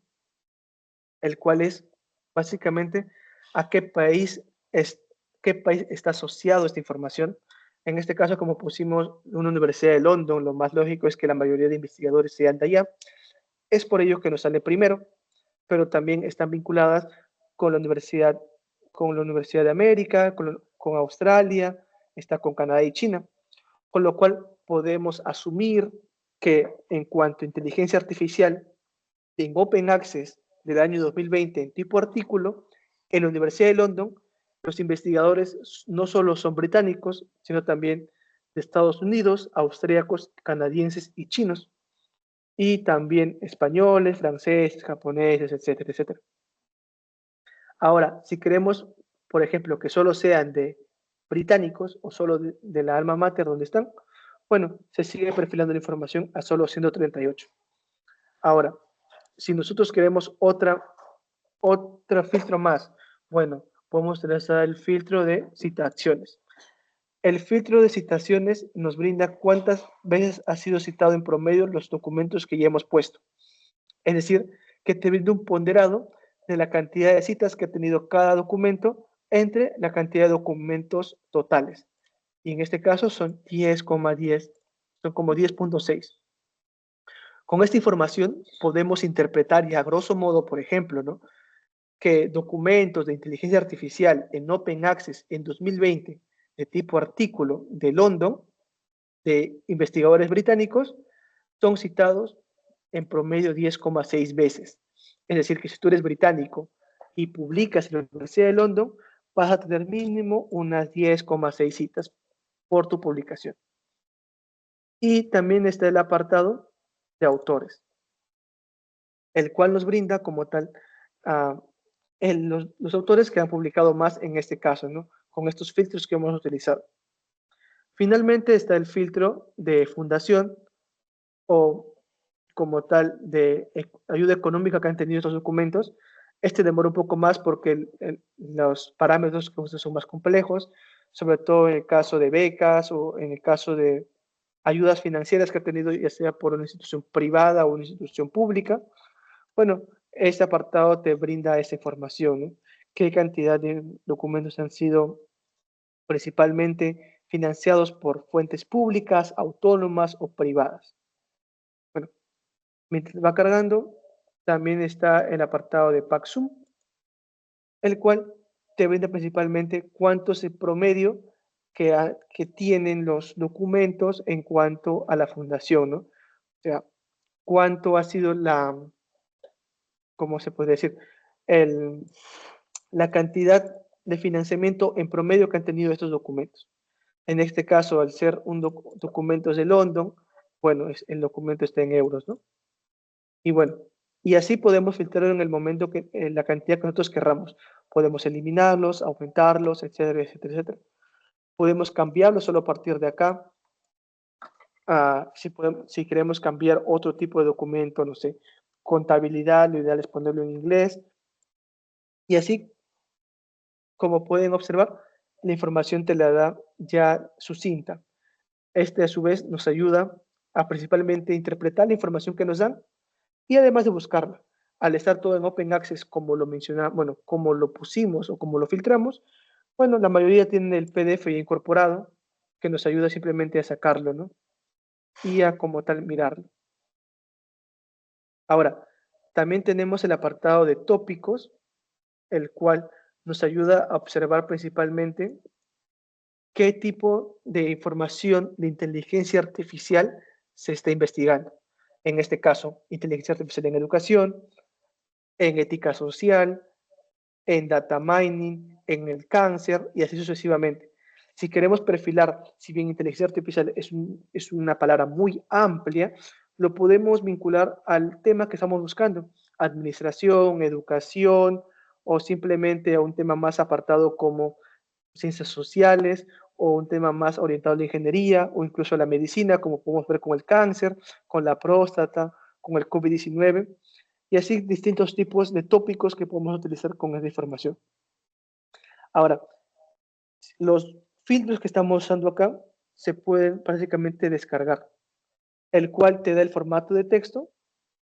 el cual es básicamente a qué país está asociado esta información. En este caso, como pusimos una universidad de London, lo más lógico es que la mayoría de investigadores sean de allá. Es por ello que nos sale primero, pero también están vinculadas con la Universidad de América, con Australia, está con Canadá y China, con lo cual podemos asumir que en cuanto a inteligencia artificial, en Open Access del año 2020 en tipo artículo, en la Universidad de London, los investigadores no solo son británicos, sino también de Estados Unidos, austríacos, canadienses y chinos, y también españoles, franceses, japoneses, etcétera, etcétera. Ahora, si queremos, por ejemplo, que solo sean de británicos o solo de la alma mater donde están, bueno, se sigue perfilando la información a solo 138. Ahora, si nosotros queremos otra filtro más, bueno, podemos utilizar el filtro de citaciones. El filtro de citaciones nos brinda cuántas veces ha sido citado en promedio los documentos que ya hemos puesto. Es decir, que te brinda un ponderado de la cantidad de citas que ha tenido cada documento entre la cantidad de documentos totales. Y en este caso son 10,10, son como 10,6. Con esta información podemos interpretar y a grosso modo, por ejemplo, ¿no?, que documentos de inteligencia artificial en Open Access en 2020 de tipo artículo de London, de investigadores británicos, son citados en promedio 10,6 veces. Es decir, que si tú eres británico y publicas en la Universidad de London, vas a tener mínimo unas 10,6 citas por tu publicación. Y también está el apartado de autores, el cual nos brinda como tal los autores que han publicado más en este caso, ¿no?, con estos filtros que hemos utilizado. Finalmente está el filtro de fundación o como tal de ayuda económica que han tenido estos documentos. Este demora un poco más porque los parámetros que usan son más complejos, sobre todo en el caso de becas o en el caso de ayudas financieras que ha tenido, ya sea por una institución privada o una institución pública. Bueno, este apartado te brinda esa información, ¿no? ¿Qué cantidad de documentos han sido principalmente financiados por fuentes públicas, autónomas o privadas? Bueno, mientras va cargando, también está el apartado de PACSUM, el cual te brinda principalmente cuánto es el promedio que tienen los documentos en cuanto a la fundación, ¿no? O sea, cuánto ha sido ¿cómo se puede decir? La cantidad de financiamiento en promedio que han tenido estos documentos. En este caso, al ser un documento de London, bueno, el documento está en euros, ¿no? Y bueno, y así podemos filtrar en el momento que la cantidad que nosotros querramos. Podemos eliminarlos, aumentarlos, etcétera, etcétera, etcétera. Podemos cambiarlos solo a partir de acá. Si queremos cambiar otro tipo de documento, no sé, contabilidad, lo ideal es ponerlo en inglés. Y así, como pueden observar, la información te la da ya sucinta. Este a su vez nos ayuda a principalmente interpretar la información que nos dan y además de buscarla. Al estar todo en Open Access, como lo mencionamos, bueno, como lo pusimos o como lo filtramos, bueno, la mayoría tienen el PDF ya incorporado, que nos ayuda simplemente a sacarlo, ¿no? Y a como tal mirarlo. Ahora, también tenemos el apartado de tópicos, el cual nos ayuda a observar principalmente qué tipo de información de inteligencia artificial se está investigando. En este caso, inteligencia artificial en educación, en ética social, en data mining, en el cáncer y así sucesivamente. Si queremos perfilar, si bien inteligencia artificial es una palabra muy amplia, lo podemos vincular al tema que estamos buscando, administración, educación o simplemente a un tema más apartado como ciencias sociales o un tema más orientado a la ingeniería o incluso a la medicina, como podemos ver con el cáncer, con la próstata, con el COVID-19 y así distintos tipos de tópicos que podemos utilizar con esta información. Ahora, los filtros que estamos usando acá se pueden básicamente descargar, el cual te da el formato de texto,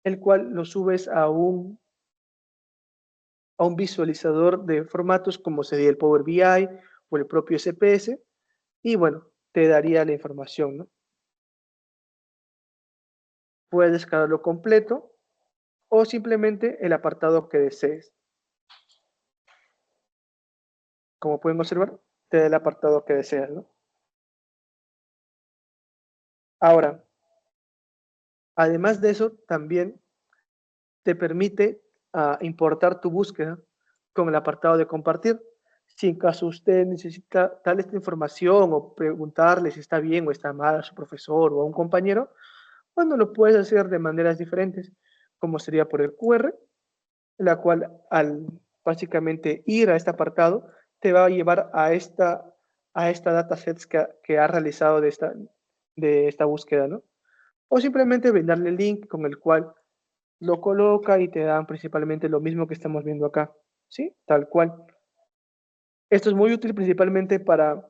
el cual lo subes a un visualizador de formatos como sería el Power BI o el propio SPS, y bueno, te daría la información, ¿no? Puedes descargarlo completo o simplemente el apartado que desees. Como pueden observar, te da el apartado que deseas, ¿no? Ahora, además de eso, también te permite importar tu búsqueda con el apartado de compartir. Si en caso usted necesita tal esta información o preguntarle si está bien o está mal a su profesor o a un compañero, bueno, lo puedes hacer de maneras diferentes, como sería por el QR, la cual al básicamente ir a este apartado te va a llevar a esta datasets que ha realizado de esta búsqueda, ¿no? O simplemente brindarle el link con el cual lo coloca y te dan principalmente lo mismo que estamos viendo acá, ¿sí? Tal cual. Esto es muy útil principalmente para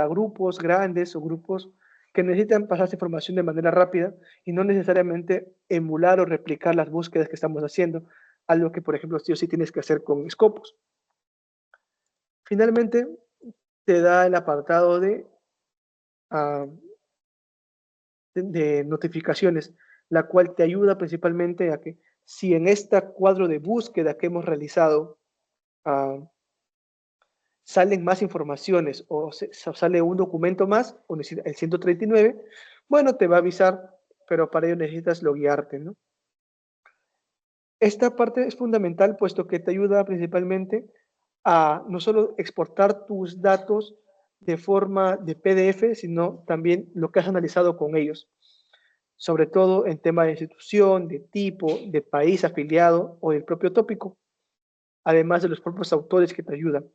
grupos grandes o grupos que necesitan pasarse información de manera rápida y no necesariamente emular o replicar las búsquedas que estamos haciendo, algo que, por ejemplo, sí o sí tienes que hacer con Scopus. Finalmente, te da el apartado uh, de notificaciones, la cual te ayuda principalmente a que si en este cuadro de búsqueda que hemos realizado salen más informaciones o sale un documento más, o el 139, bueno, te va a avisar, pero para ello necesitas loguearte, ¿no? Esta parte es fundamental puesto que te ayuda principalmente a no solo exportar tus datos de forma de PDF, sino también lo que has analizado con ellos, sobre todo en tema de institución, de tipo, de país afiliado o del propio tópico, además de los propios autores que te ayudan.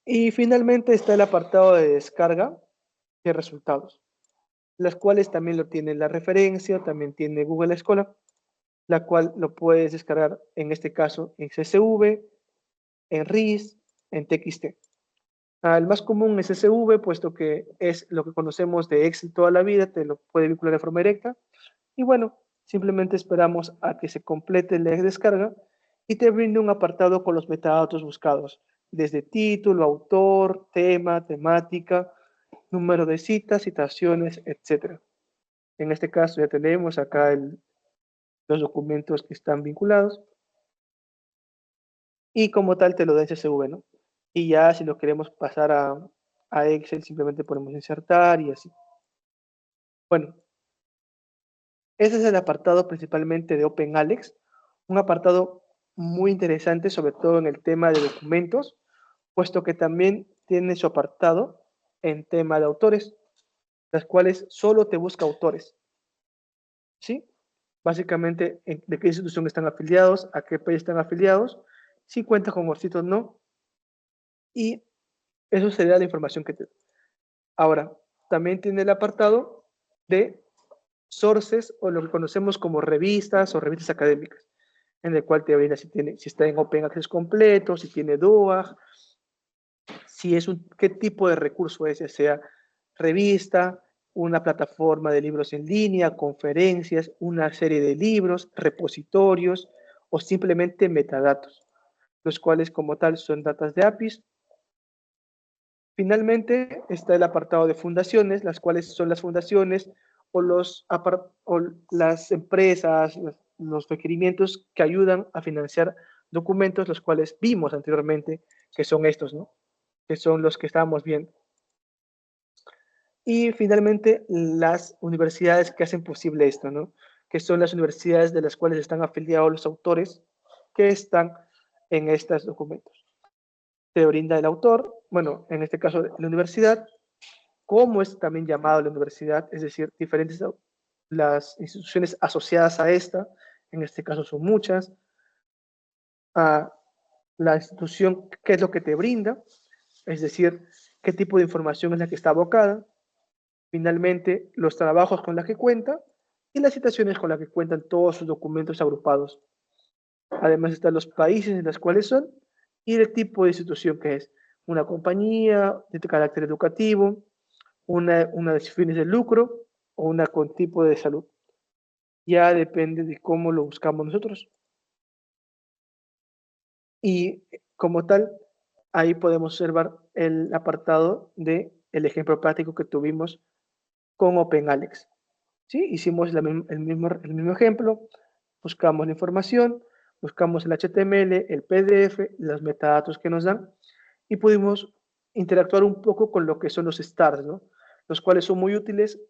Y finalmente está el apartado de descarga de resultados, las cuales también lo tiene la referencia, también tiene Google Scholar, la cual lo puedes descargar en este caso en CSV, en RIS, en TXT. El más común es CSV, puesto que es lo que conocemos de Excel toda la vida, te lo puede vincular de forma directa. Y bueno, simplemente esperamos a que se complete la descarga y te brinde un apartado con los metadatos buscados, desde título, autor, tema, temática, número de citas, citaciones, etc. En este caso ya tenemos acá los documentos que están vinculados y como tal te lo da en CSV, ¿no? Y ya si lo queremos pasar a Excel simplemente ponemos insertar y así. Bueno, ese es el apartado principalmente de OpenAlex, un apartado muy interesante sobre todo en el tema de documentos, puesto que también tiene su apartado en tema de autores, las cuales solo te busca autores, ¿sí? Básicamente, de qué institución están afiliados, a qué país están afiliados, si cuentas con ORCID o no, y eso sería la información que te da. Ahora, también tiene el apartado de sources, o lo que conocemos como revistas o revistas académicas, en el cual te brinda si está en Open Access completo, si tiene DOAG, qué tipo de recurso es, ya sea revista, una plataforma de libros en línea, conferencias, una serie de libros, repositorios o simplemente metadatos, los cuales como tal son datas de APIs. Finalmente está el apartado de fundaciones, las cuales son las fundaciones o las empresas, los requerimientos que ayudan a financiar documentos, los cuales vimos anteriormente, que son estos, ¿no? Que son los que estábamos viendo. Y finalmente, las universidades que hacen posible esto, ¿no? Que son las universidades de las cuales están afiliados los autores que están en estos documentos. Te brinda el autor, bueno, en este caso la universidad, cómo es también llamado la universidad, es decir, diferentes las instituciones asociadas a esta, en este caso son muchas, a la institución, qué es lo que te brinda, es decir, qué tipo de información es la que está abocada, finalmente los trabajos con los que cuenta y las citaciones con las que cuentan todos sus documentos agrupados. Además están los países en los cuales son y el tipo de institución que es, una compañía de carácter educativo, una de fines de lucro o una con tipo de salud. Ya depende de cómo lo buscamos nosotros. Y como tal, ahí podemos observar el apartado del ejemplo práctico que tuvimos con OpenAlex. ¿Sí? Hicimos el mismo ejemplo, buscamos la información, buscamos el HTML, el PDF, los metadatos que nos dan y pudimos interactuar un poco con lo que son los stars, ¿no? Los cuales son muy útiles,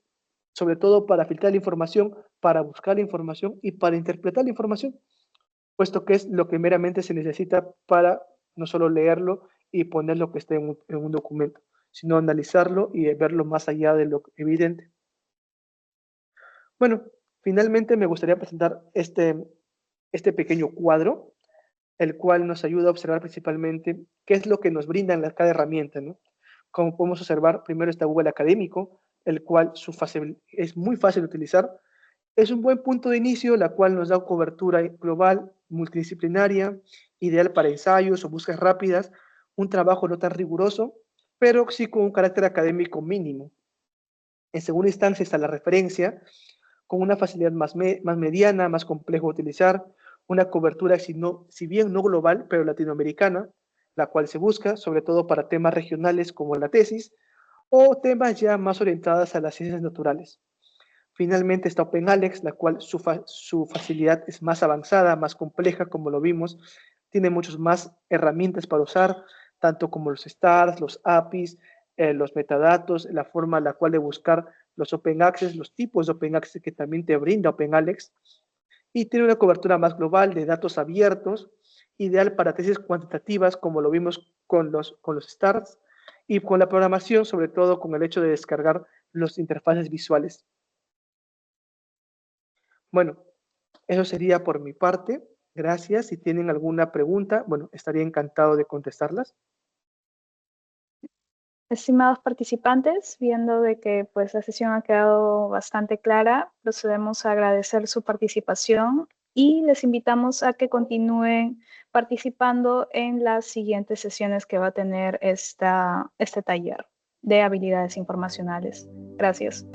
sobre todo para filtrar la información, para buscar la información y para interpretar la información, puesto que es lo que meramente se necesita para no solo leerlo y poner lo que esté en un documento, sino analizarlo y verlo más allá de lo evidente. Bueno, finalmente me gustaría presentar este pequeño cuadro, el cual nos ayuda a observar principalmente qué es lo que nos brinda en cada herramienta, ¿no? Como podemos observar, primero está Google Académico, el cual es muy fácil de utilizar. Es un buen punto de inicio, la cual nos da cobertura global, multidisciplinaria, ideal para ensayos o búsquedas rápidas, un trabajo no tan riguroso, pero sí con un carácter académico mínimo. En segunda instancia está la referencia, con una facilidad más mediana, más complejo de utilizar, una cobertura, si bien no global, pero latinoamericana, la cual se busca, sobre todo para temas regionales como la tesis, o temas ya más orientados a las ciencias naturales. Finalmente está OpenAlex, la cual su facilidad es más avanzada, más compleja, como lo vimos, tiene muchas más herramientas para usar, tanto como los stars, los APIs, los metadatos, la forma en la cual de buscar los Open Access, los tipos de Open Access que también te brinda OpenAlex, y tiene una cobertura más global de datos abiertos, ideal para tesis cuantitativas, como lo vimos con los stars, y con la programación, sobre todo con el hecho de descargar los interfaces visuales. Bueno, eso sería por mi parte. Gracias. Si tienen alguna pregunta, bueno, estaría encantado de contestarlas. Estimados participantes, viendo de que pues la sesión ha quedado bastante clara, procedemos a agradecer su participación y les invitamos a que continúen participando en las siguientes sesiones que va a tener este taller de habilidades informacionales. Gracias.